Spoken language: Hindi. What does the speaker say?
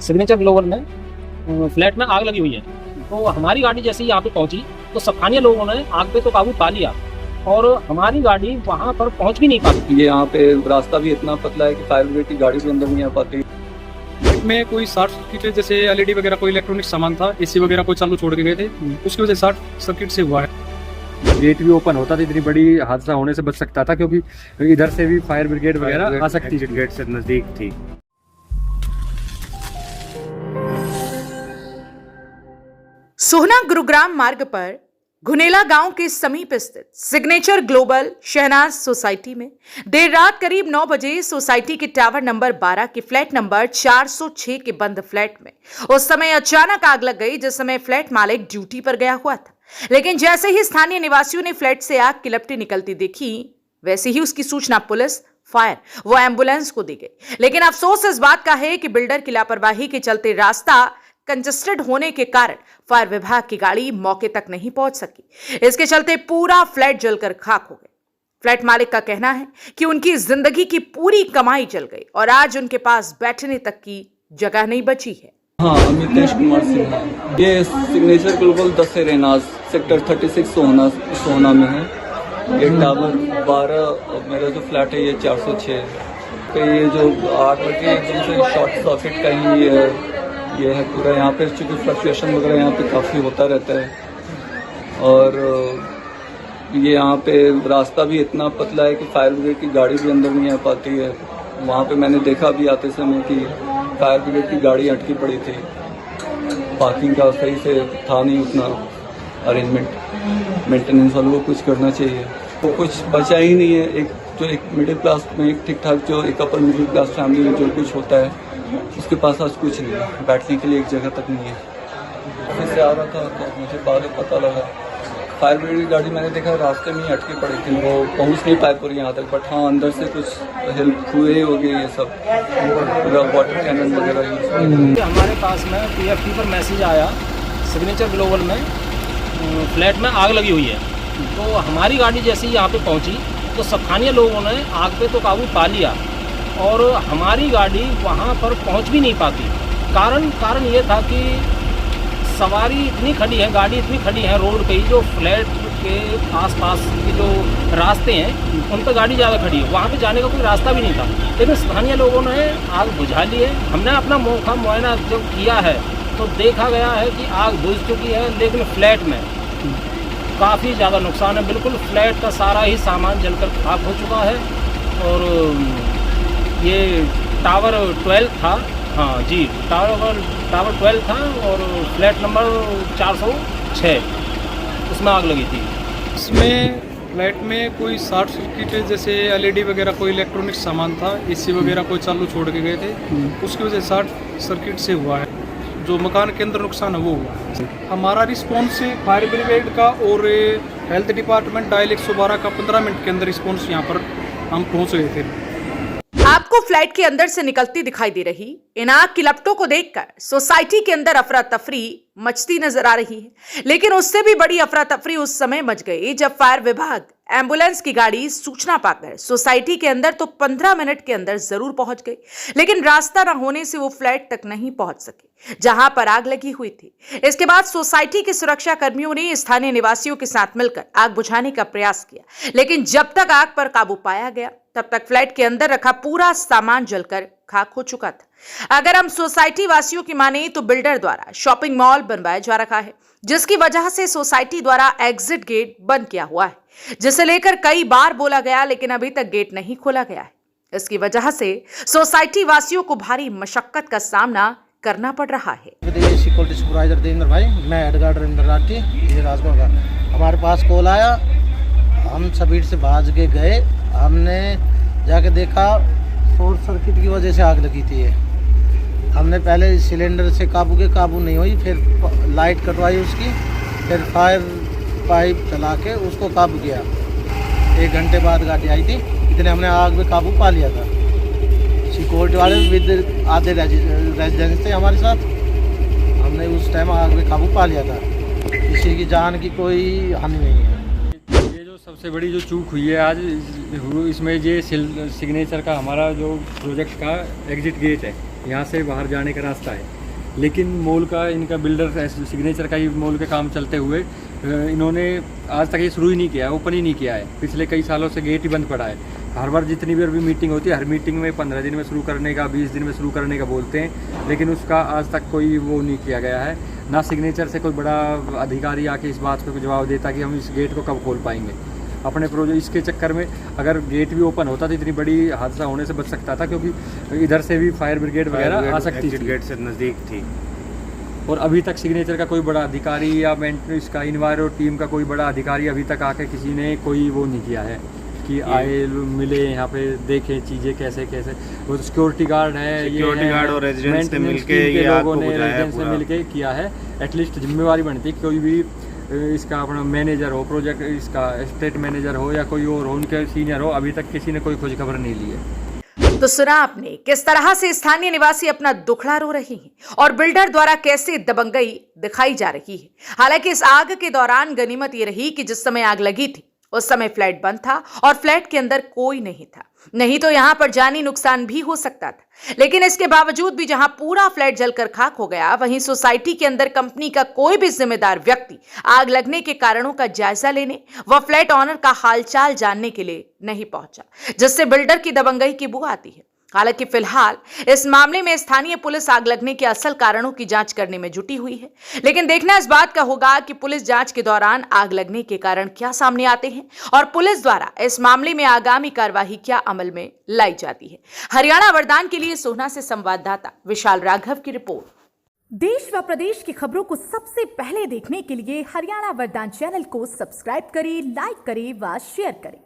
सिग्नेचर ग्लोबल में फ्लैट में आग लगी हुई है। तो हमारी गाड़ी जैसे ही यहाँ पे पहुंची तो स्थानीय लोगों ने आग पे तो काबू पा लिया और हमारी गाड़ी वहाँ पर पहुंच भी नहीं पाती। ये यहाँ पे रास्ता भी इतना पतला है कि फायर ब्रिगेड की गाड़ी भी अंदर नहीं आ पाती। में कोई शॉर्ट सर्किट जैसे एलईडी वगैरह कोई इलेक्ट्रॉनिक सामान था, एसी वगैरह कोई चालू छोड़ के गए थे, उसकी वजह से शॉर्ट सर्किट से हुआ है। गेट भी ओपन होता तो इतनी बड़ी हादसा होने से बच सकता था, क्योंकि इधर से भी फायर ब्रिगेड वगैरह आ सकती थी, गेट से नजदीक थी। सोहना गुरुग्राम मार्ग पर घुनेला गांव के समीप स्थित सिग्नेचर ग्लोबल शहनाज सोसाइटी में देर रात करीब 9 बजे सोसाइटी के टावर नंबर 12 के फ्लैट नंबर 406 के बंद फ्लैट में उस समय अचानक आग लग गई, जिस समय फ्लैट मालिक ड्यूटी पर गया हुआ था। लेकिन जैसे ही स्थानीय निवासियों ने फ्लैट से आग की लपटें निकलती देखी, वैसे ही उसकी सूचना पुलिस, फायर व एम्बुलेंस को दी गई। लेकिन अफसोस इस बात का है कि बिल्डर की लापरवाही के चलते रास्ता कंजेस्टेड होने के कारण फायर विभाग की गाड़ी मौके तक नहीं पहुंच सकी। इसके चलते पूरा फ्लैट जलकर खाक हो गया। फ्लैट मालिक का कहना है कि उनकी जिंदगी की पूरी कमाई जल गई और आज उनके पास बैठने तक की जगह नहीं बची है। हाँ, अमितेश कुमार सिन्हा, ये सिग्नेचर ग्लोबल 10 से रेनाज सेक्टर 36 सोहना में है। ये टावर 12 मेरा जो फ्लैट है ये 406 पे ये जो आग लगी एकदम से शॉर्ट सर्किट का ही ये है पूरा। यहाँ पे चूँकि फ्लक्चुएशन वगैरह यहाँ पे काफ़ी होता रहता है और ये यहाँ पे रास्ता भी इतना पतला है कि फायर ब्रिगेड की गाड़ी भी अंदर नहीं आ पाती है। वहाँ पे मैंने देखा भी आते समय कि फायर ब्रिगेड की गाड़ी अटकी पड़ी थी, पार्किंग का सही से था नहीं उतना अरेंजमेंट। मेंटेनेंस वालों को कुछ करना चाहिए, तो कुछ बचा ही नहीं है। एक मिडिल क्लास में एक ठीक ठाक जो एक अपर मिडिल क्लास फैमिली में जो कुछ होता है उसके पास आज कुछ नहीं है, बैठने के लिए एक जगह तक नहीं है। ऑफिस से आ रहा था तो मुझे बाद में पता लगा फायर ब्रिगेड की गाड़ी मैंने देखा रास्ते में ही अटकी पड़ी थी, वो पहुंच नहीं पाए पूरी यहाँ तक। बट हाँ, अंदर से कुछ हेल्प हुए ही होगी, ये सब पूरा वाटर कैनन वगैरह यूज। हमारे पास में PFT पर मैसेज आया सिग्नेचर ग्लोबल में फ्लैट में आग लगी हुई है। तो हमारी गाड़ी जैसे ही यहाँ पे पहुँची तो स्थानीय लोगों ने आग पे तो काबू पा लिया और हमारी गाड़ी वहाँ पर पहुँच भी नहीं पाती। कारण ये था कि सवारी इतनी खड़ी है, गाड़ी इतनी खड़ी है रोड पे ही, जो फ्लैट के आसपास के जो रास्ते हैं उन पर गाड़ी ज़्यादा खड़ी है, वहाँ पे जाने का कोई रास्ता भी नहीं था। लेकिन स्थानीय लोगों ने आग बुझा ली है। हमने अपना मुआयना जब किया है तो देखा गया है कि आग बुझ चुकी है, लेकिन फ्लैट में काफ़ी ज़्यादा नुकसान है। बिल्कुल फ्लैट का सारा ही सामान जलकर खाक हो चुका है। और ये टावर 12 था, हाँ जी, टावर 12 था और फ्लैट नंबर 406 उसमें आग लगी थी। इसमें फ्लैट में कोई शॉर्ट सर्किट जैसे एलईडी वगैरह कोई इलेक्ट्रॉनिक सामान था, एसी वगैरह कोई चालू छोड़ के गए थे, उसकी वजह से शॉर्ट सर्किट से हुआ है। जो मकान के अंदर नुकसान है वो हुआ। हमारा रिस्पॉन्स फायर ब्रिगेड का और हेल्थ डिपार्टमेंट डायल 112 का 15 मिनट के अंदर रिस्पॉन्स यहाँ पर हम पहुँच गए थे। आपको फ्लैट के अंदर से निकलती दिखाई दे रही इन आग की लपटों को देखकर सोसाइटी के अंदर अफरा तफरी मचती नजर आ रही है। लेकिन उससे भी बड़ी अफरा तफरी उस समय मच गई जब फायर विभाग, एम्बुलेंस की गाड़ी सूचना पाकर सोसाइटी के अंदर तो 15 मिनट के अंदर जरूर पहुंच गई, लेकिन रास्ता न होने से वो फ्लैट तक नहीं पहुंच सके जहां पर आग लगी हुई थी। इसके बाद सोसाइटी के सुरक्षा कर्मियों ने स्थानीय निवासियों के साथ मिलकर आग बुझाने का प्रयास किया, लेकिन जब तक आग पर काबू पाया गया तब तक फ्लैट के अंदर रखा पूरा सामान जलकर खाक हो चुका था। अगर हम सोसाइटी वासियों की माने तो बिल्डर द्वारा शॉपिंग मॉल बनवाया जा रखा है, जिसकी वजह से सोसाइटी द्वारा एग्जिट गेट बंद किया हुआ है, जिसे लेकर कई बार बोला गया लेकिन अभी तक गेट नहीं खोला गया है। इसकी वजह से सोसाइटी वासियों को भारी मशक्कत का सामना करना पड़ रहा है। सिक्योरिटी सुपरवाइजर देवेंद्र भाई, मैं हेड गार्ड रविंद्र राठी, ये राजगढ़ का। हमारे पास कॉल आया, हम स्पीड से भाग के गए, हमने जाके देखा शॉर्ट सर्किट की वजह से आग लगी थी। हमने पहले सिलेंडर से काबू नहीं हुई, फिर लाइट कटवाई उसकी, फिर फायर पाइप चला के उसको काबू किया। 1 घंटे बाद गाड़ी आई थी, इतने हमने आग में काबू पा लिया था। सिक्योरिटी वाले विद आधे रेजिडेंस थे हमारे साथ, हमने उस टाइम आग में काबू पा लिया था। किसी की जान की कोई हानि नहीं है। ये जो सबसे बड़ी जो चूक हुई है आज इसमें, ये सिग्नेचर का हमारा जो प्रोजेक्ट का एग्जिट गेट है, यहाँ से बाहर जाने का रास्ता है। लेकिन मॉल का इनका बिल्डर सिग्नेचर का ही मॉल के काम चलते हुए इन्होंने आज तक ये शुरू ही नहीं किया है, ओपन ही नहीं किया है। पिछले कई सालों से गेट ही बंद पड़ा है। हर बार जितनी भी मीटिंग होती है, हर मीटिंग में 15 दिन में शुरू करने का, 20 दिन में शुरू करने का बोलते हैं, लेकिन उसका आज तक कोई वो नहीं किया गया है। ना सिग्नेचर से कोई बड़ा अधिकारी आके इस बात को जवाब देता कि हम इस गेट को कब खोल पाएंगे। अपने प्रोजेक्ट इसके चक्कर में अगर गेट भी ओपन होता तो इतनी बड़ी हादसा होने से बच सकता था, क्योंकि इधर से भी फायर ब्रिगेड वगैरह आ सकती थी, गेट से नज़दीक थी। और अभी तक सिग्नेचर का कोई बड़ा अधिकारी या इसका इन्वायरो टीम का कोई बड़ा अधिकारी अभी तक आके किसी ने कोई वो नहीं किया है कि आए मिले यहाँ पे देखें चीज़ें कैसे कैसे। वो सिक्योरिटी गार्ड है, सिक्योरिटी गार्ड और रेजिडेंट्स से मिलके ये लोगों ने रेजिडेंट्स से मिलके किया है। एटलीस्ट जिम्मेवारी बनती है कोई भी इसका अपना मैनेजर हो, प्रोजेक्ट इसका स्टेट मैनेजर हो या कोई और हो, उनके सीनियर हो, अभी तक किसी ने कोई खोज खबर नहीं ली है। तो सुना आपने किस तरह से स्थानीय निवासी अपना दुखड़ा रो रहे हैं और बिल्डर द्वारा कैसे दबंगई दिखाई जा रही है। हालांकि इस आग के दौरान गनीमत ये रही कि जिस समय आग लगी थी उस समय फ्लैट बंद था और फ्लैट के अंदर कोई नहीं था, नहीं तो यहां पर जानी नुकसान भी हो सकता था। लेकिन इसके बावजूद भी जहां पूरा फ्लैट जलकर खाक हो गया, वहीं सोसाइटी के अंदर कंपनी का कोई भी जिम्मेदार व्यक्ति आग लगने के कारणों का जायजा लेने व फ्लैट ऑनर का हालचाल जानने के लिए नहीं पहुंचा, जिससे बिल्डर की दबंगई की बू आती है। हालांकि फिलहाल इस मामले में स्थानीय पुलिस आग लगने के असल कारणों की जांच करने में जुटी हुई है, लेकिन देखना इस बात का होगा कि पुलिस जांच के दौरान आग लगने के कारण क्या सामने आते हैं और पुलिस द्वारा इस मामले में आगामी कार्यवाही क्या अमल में लाई जाती है। हरियाणा वरदान के लिए सोहना से संवाददाता विशाल राघव की रिपोर्ट। देश व प्रदेश की खबरों को सबसे पहले देखने के लिए हरियाणा वरदान चैनल को सब्सक्राइब करें, लाइक करें व शेयर करें।